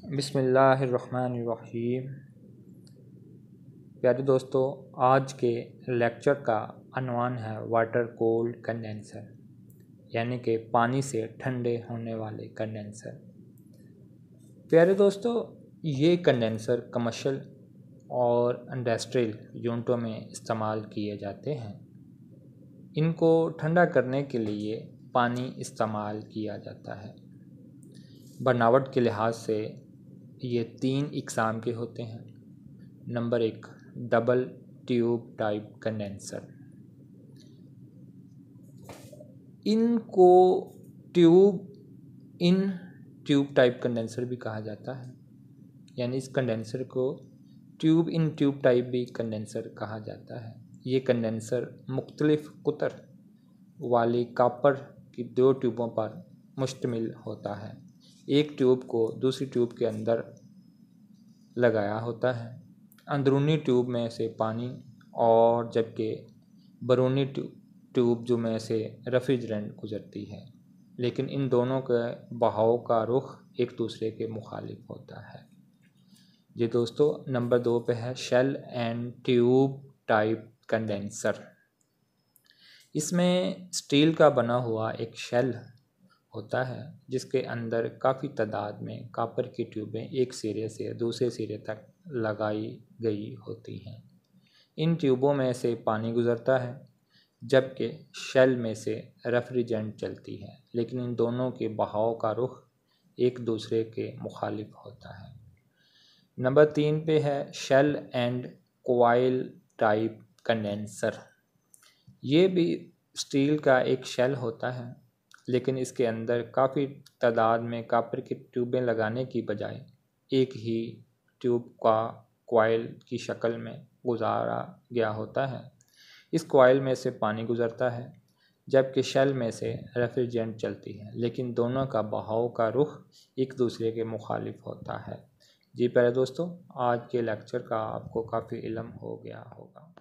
बिस्मिल्लाहिर्रहमानिर्रहीम। प्यारे दोस्तों, आज के लेक्चर का अनवान है वाटर कोल्ड कंडेंसर, यानी कि पानी से ठंडे होने वाले कंडेंसर। प्यारे दोस्तों, ये कंडेंसर कमर्शियल और इंडस्ट्रियल यूनिटों में इस्तेमाल किए जाते हैं। इनको ठंडा करने के लिए पानी इस्तेमाल किया जाता है। बनावट के लिहाज से ये 3 इकसाम के होते हैं। Number 1, double tube type condenser. इनको इन ट्यूब टाइप कंडेंसर भी कहा जाता है, यानी इस कंडेंसर को ट्यूब इन ट्यूब टाइप भी कंडेंसर कहा जाता है। ये कंडेंसर मुख्तलिफ कुतर वाली कॉपर की 2 ट्यूबों पर मुश्तमिल होता है। एक ट्यूब को दूसरी ट्यूब के अंदर लगाया होता है। अंदरूनी ट्यूब में से पानी और जबकि बैरूनी ट्यूब जो में से रेफ्रिजरेंट गुजरती है, लेकिन इन दोनों के बहाव का रुख एक दूसरे के मुखालिफ होता है। जी दोस्तों, नंबर 2 पे है shell and tube type condenser. इसमें स्टील का बना हुआ एक शेल होता है, जिसके अंदर काफ़ी तादाद में कॉपर की ट्यूबें एक सिरे से दूसरे सिरे तक लगाई गई होती हैं। इन ट्यूबों में से पानी गुजरता है, जबकि शेल में से रेफ्रिजरेंट चलती है, लेकिन इन दोनों के बहाव का रुख एक दूसरे के मुखालिफ होता है। नंबर 3 पे है shell and coil type condenser. ये भी स्टील का एक शेल होता है, लेकिन इसके अंदर काफ़ी तादाद में कॉपर की ट्यूबें लगाने की बजाय एक ही ट्यूब का कॉइल की शक्ल में गुजारा गया होता है। इस कॉइल में से पानी गुजरता है, जबकि शेल में से रेफ्रिजरेंट चलती है, लेकिन दोनों का बहाव का रुख एक दूसरे के मुखालिफ होता है। जी प्यारे दोस्तों, आज के लेक्चर का आपको काफ़ी इल्म हो गया होगा।